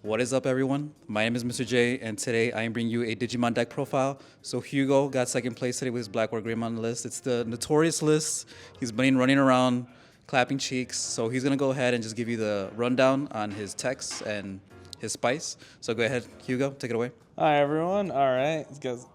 What is up, everyone? My name is Mr. J, and today I am bringing you a Digimon deck profile. So Hugo got second place today with his BlackWarGreymon list. It's the notorious list. He's been running around, clapping cheeks. So he's gonna go ahead and just give you the rundown on his techs and his spice. So go ahead, Hugo, take it away. Hi everyone. All right.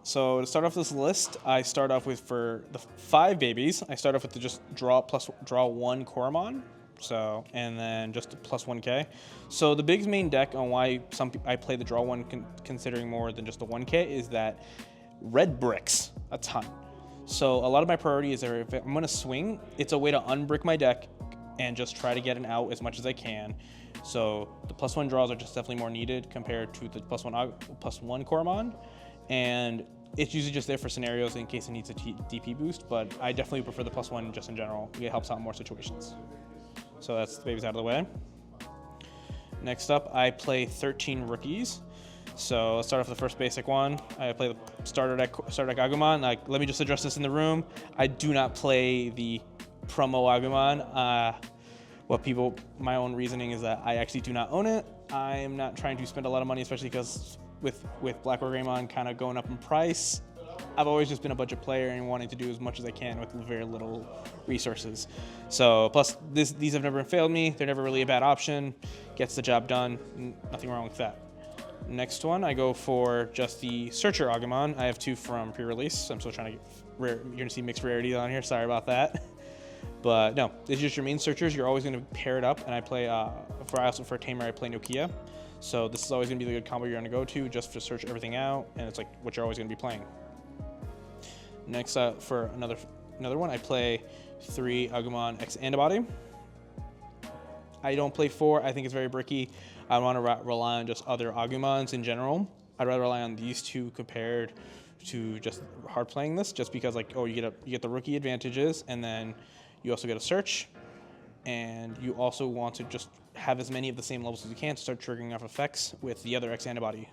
So to start off this list, I start off with for the 5 babies. I start off with the just draw 1 Koromon. So and then just a plus 1K. So the big main deck on why I play the draw 1 considering more than just the 1K is that red bricks a ton. So a lot of my priorities are if I'm gonna swing, it's a way to unbrick my deck and just try to get an out as much as I can. So the plus 1 draws are just definitely more needed compared to the plus 1 Koromon, and it's usually just there for scenarios in case it needs a DP boost. But I definitely prefer the plus 1 just in general. It helps out in more situations. So that's the babies out of the way. Next up, I play 13 rookies. So let's start off with the first basic one. I play the starter deck Agumon. Let me just address this in the room. I do not play the promo Agumon. My own reasoning is that I actually do not own it. I'm not trying to spend a lot of money, especially because with BlackWarGreymon kind of going up in price, I've always just been a budget player and wanting to do as much as I can with very little resources. So plus these have never failed me. They're never really a bad option. Gets the job done. Nothing wrong with that. Next one, I go for just the Searcher Agumon. I have 2 from pre-release. I'm still trying to get rare. You're gonna see mixed rarity on here. Sorry about that. But no, it's just your main searchers. You're always going to pair it up, and I play for Tamer. I play Nokia, so this is always going to be the good combo you're going to go to just to search everything out, and it's like what you're always going to be playing. Next up for another one, I play 3 Agumon X Antibody. I don't play 4. I think it's very bricky. I want to rely on just other Agumons in general. I'd rather rely on these 2 compared to just hard playing this, just because you get the rookie advantages, and then you also get a search, and you also want to just have as many of the same levels as you can to start triggering off effects with the other X antibody.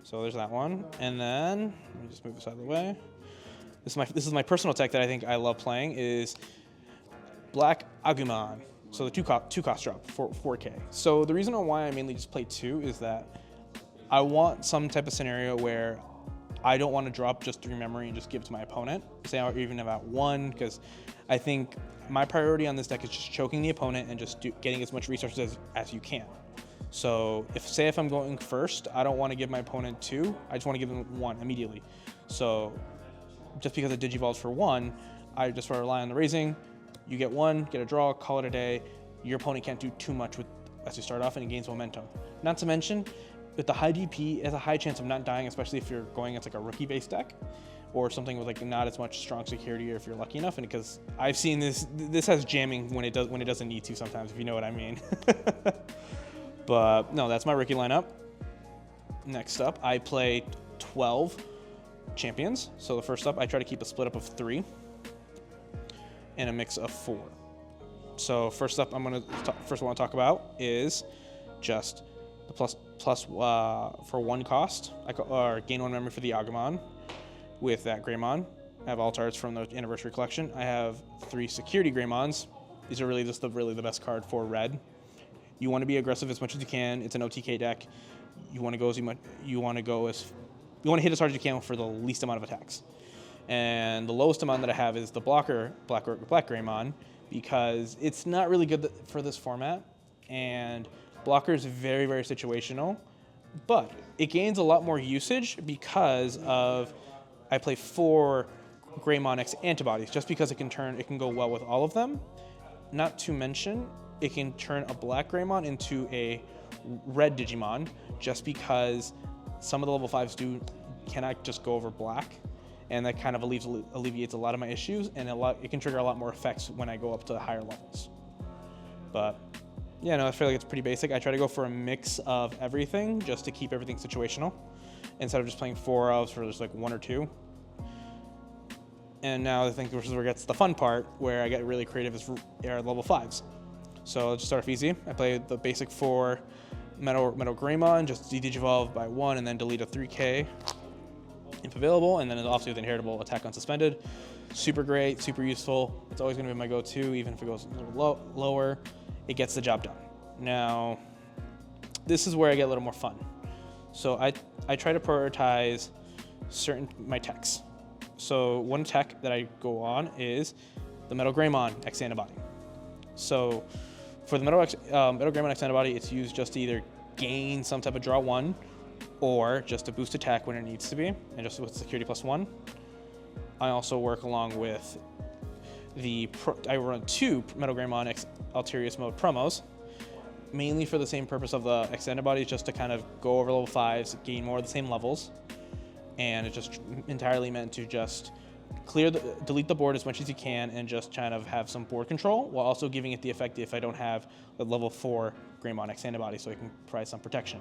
So there's that one. And then, let me just move this out of the way. This is my personal tech that I think I love playing is Black Agumon. So the two cost drop for 4K. So the reason why I mainly just play 2 is that I want some type of scenario where I don't want to drop just 3 memory and just give it to my opponent, say or even about 1, because I think my priority on this deck is just choking the opponent and just getting as much resources as you can. So if I'm going first, I don't want to give my opponent 2, I just want to give them 1 immediately. So just because it digivolves for 1, I just want to rely on the raising. You get 1, get a draw, call it a day. Your opponent can't do too much as you start off, and it gains momentum. Not to mention, with the high DP, it has a high chance of not dying, especially if you're going against a rookie-based deck or something with not as much strong security, or if you're lucky enough. And because I've seen this has jamming when it doesn't need to sometimes, if you know what I mean. But no, that's my rookie lineup. Next up, I play 12 champions. So the first up, I try to keep a split up of 3 and a mix of 4. So first up, first I want to talk about is just the plus for 1 cost, or gain 1 memory for the Agumon with that Greymon. I have all tarts from the Anniversary Collection. I have 3 Security Greymons. These are really the best card for red. You want to be aggressive as much as you can. It's an OTK deck. You want to hit as hard as you can for the least amount of attacks. And the lowest amount that I have is the blocker BlackGreymon, because it's not really good for this format, and blocker is very, very situational, but it gains a lot more usage because of I play 4 Greymon X antibodies, just because it can go well with all of them. Not to mention, it can turn a black Greymon into a red Digimon, just because some of the level 5s cannot just go over black, and that kind of alleviates a lot of my issues, and it can trigger a lot more effects when I go up to higher levels. But yeah, no, I feel like it's pretty basic. I try to go for a mix of everything just to keep everything situational, instead of just playing 4 elves for just 1 or 2. And now I think this is where it gets the fun part, where I get really creative, is level 5s. So let's just start off easy. I play the basic 4 Metal Greymon, just de-digivolve by 1 and then delete a 3K if available, and then it's obviously with inheritable attack unsuspended. Super great, super useful. It's always going to be my go-to, even if it goes a little lower. It gets the job done. Now, this is where I get a little more fun. So I try to prioritize my techs. So one tech that I go on is the BlackWarGreymon X antibody. So for the BlackWarGreymon X antibody, it's used just to either gain some type of draw 1 or just to boost attack when it needs to be, and just with security +1. I also work along with I run 2 BlackWarGreymon X Alterius mode promos, mainly for the same purpose of the X antibodies, just to kind of go over level 5s, gain more of the same levels, and it's just entirely meant to just delete the board as much as you can and just kind of have some board control, while also giving it the effect if I don't have the level 4 Greymon X antibody, so I can provide some protection.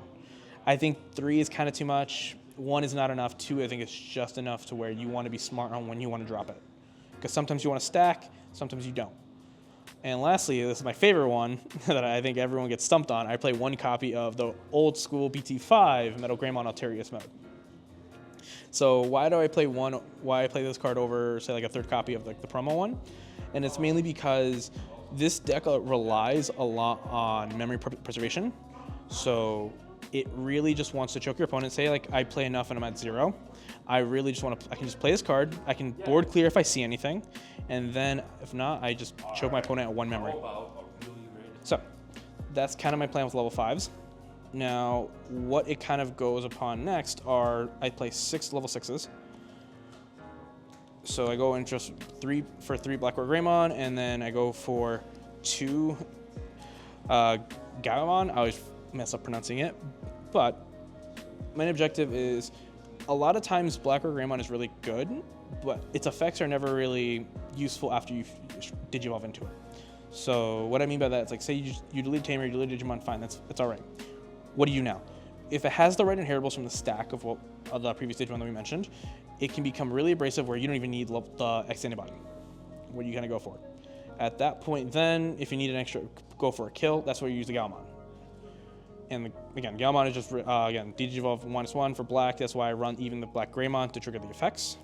I think 3 is kind of too much. 1 is not enough. 2, I think it's just enough to where you want to be smart on when you want to drop it, because sometimes you want to stack, sometimes you don't. And lastly, this is my favorite one that I think everyone gets stumped on. I play 1 copy of the old school BT5 BlackWarGreymon Alterius mode. So why do I play this card over, say, like a 3rd copy of like the promo one? And it's mainly because this deck relies a lot on memory preservation. So it really just wants to choke your opponent. Say like I play enough and I'm at 0. I really just want to, I can just play this card. I can board clear if I see anything. And then if not, I just choke my opponent at 1 memory. So that's kind of my plan with level 5s. Now, what it kind of goes upon next are, I play 6 level 6s. So I go in just 3 BlackWarGreymon, and then I go for 2 Gaimon. I always mess up pronouncing it, but my objective is, a lot of times BlackWarGreymon is really good, but its effects are never really useful after you digivolve into it. So what I mean by that is, like, say you delete Tamer, you delete Digimon, fine, that's all right. What do you now? If it has the right inheritables from the stack of the previous Digimon that we mentioned, it can become really abrasive where you don't even need the X antibody. What are you gonna go for? At that point, then, if you need an extra, go for a kill, that's where you use the Galmon. And again, Galmon is just, again, Digivolve -1 for black. That's why I run even the BlackWarGreymon to trigger the effects,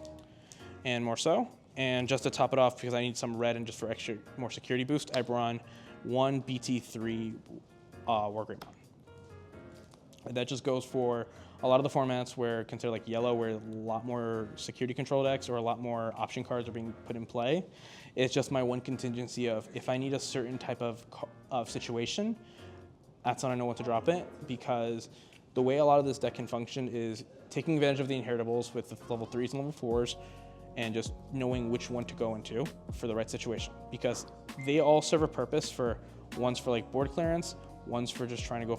and more so. And just to top it off, because I need some red and just for extra more security boost, I run 1 BT3 WarGreymon. And that just goes for a lot of the formats where, consider like yellow, where a lot more security control decks or a lot more option cards are being put in play. It's just my one contingency of, if I need a certain type of situation, that's when I know what to drop it, because the way a lot of this deck can function is taking advantage of the inheritables with the level 3s and level 4s, and just knowing which one to go into for the right situation, because they all serve a purpose. For one's for like board clearance, one's for just trying to go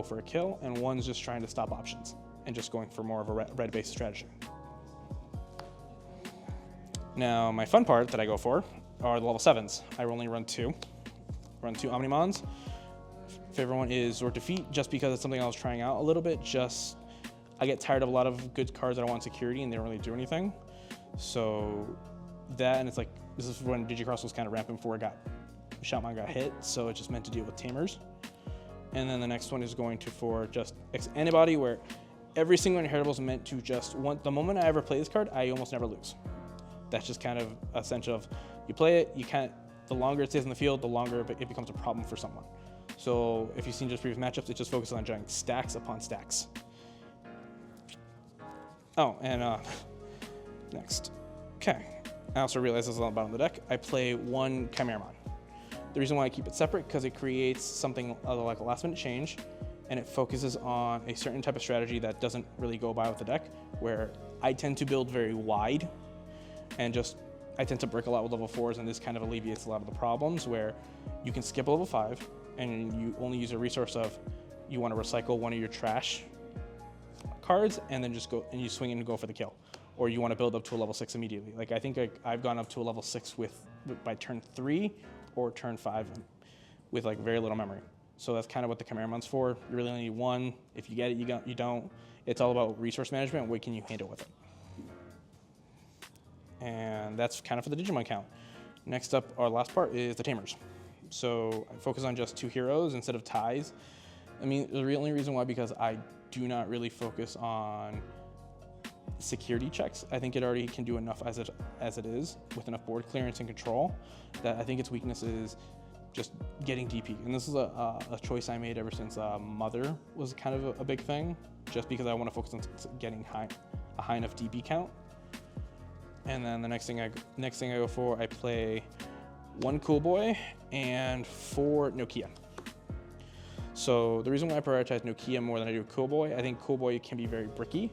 for a kill, and one's just trying to stop options and just going for more of a red-based strategy. Now, my fun part that I go for are the level 7s. I only run 2. Run 2 Omnimons. Favorite one is Zord Defeat, just because it's something I was trying out a little bit. I get tired of a lot of good cards that I want security and they don't really do anything. So that, and it's like, this is when Digicross was kind of rampant before Shoutmon got hit, so it's just meant to deal with Tamers. And then the next one is going for just X antibody, where every single inheritable is meant to just, the moment I ever play this card, I almost never lose. That's just kind of essential of, you play it, you can't, the longer it stays in the field, the longer it becomes a problem for someone. So if you've seen just previous matchups, it just focuses on drawing stacks upon stacks. Oh, and next. Okay. I also realized this is on the bottom of the deck. I play 1 Chimeramon. The reason why I keep it separate, because it creates something like a last minute change, and it focuses on a certain type of strategy that doesn't really go by with the deck, where I tend to build very wide, and I tend to brick a lot with level 4s, and this kind of alleviates a lot of the problems where you can skip a level 5, and you only use a resource of, you want to recycle one of your trash cards, and then just go, and you swing in and go for the kill. Or you want to build up to a level 6 immediately. Like, I think I've gone up to a level 6 by turn 3 or turn 5 with like very little memory. So that's kind of what the Chimeramon's for. You really only need 1. If you get it, you don't. It's all about resource management. What can you handle with it? And that's kind of for the Digimon count. Next up, our last part is the Tamers. So I focus on just 2 heroes instead of ties. I mean, the only reason why, because I do not really focus on security checks. I think it already can do enough as it is, with enough board clearance and control, that I think its weakness is just getting DP. And this is a choice I made ever since Mother was kind of a big thing, just because I want to focus on getting a high enough DP count. And then the next thing I go for, I play 1 Cool Boy and 4 Nokia. So the reason why I prioritize Nokia more than I do Cool Boy, I think Cool Boy can be very bricky,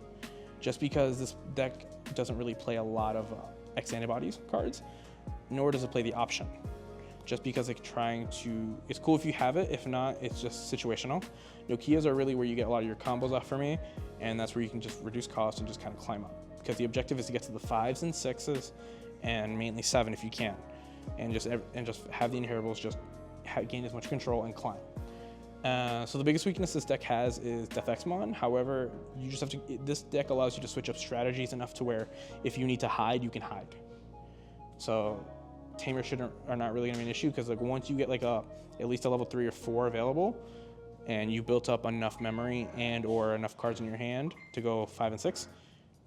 just because this deck doesn't really play a lot of X antibodies cards, nor does it play the option. Just because it's cool if you have it, if not, it's just situational. Nokias are really where you get a lot of your combos off for me, and that's where you can just reduce cost and just kind of climb up. Because the objective is to get to the 5s and 6s, and mainly 7 if you can, and just have the inheritables, just gain as much control and climb. So the biggest weakness this deck has is Deathexmon. However, you just have to. This deck allows you to switch up strategies enough to where if you need to hide, you can hide. So Tamer are not really gonna be an issue, because like once you get like at least a level 3 or 4 available, and you built up enough memory and or enough cards in your hand to go 5 and 6,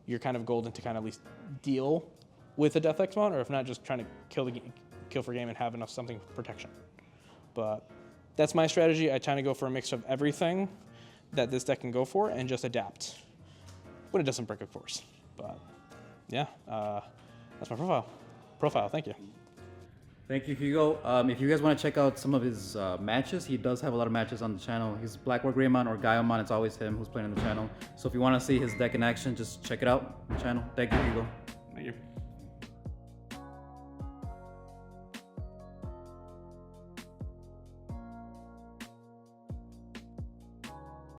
you're kind of golden to kind of at least deal with a Deathexmon, or if not, just trying to kill for game and have enough something for protection. But that's my strategy. I try to go for a mix of everything that this deck can go for and just adapt when it doesn't break, of course. But yeah, that's my profile. Thank you. Thank you, Hugo. If you guys want to check out some of his matches, he does have a lot of matches on the channel. He's BlackWarGreymon or Gaiomon. It's always him who's playing on the channel. So if you want to see his deck in action, just check it out on the channel. Thank you, Hugo.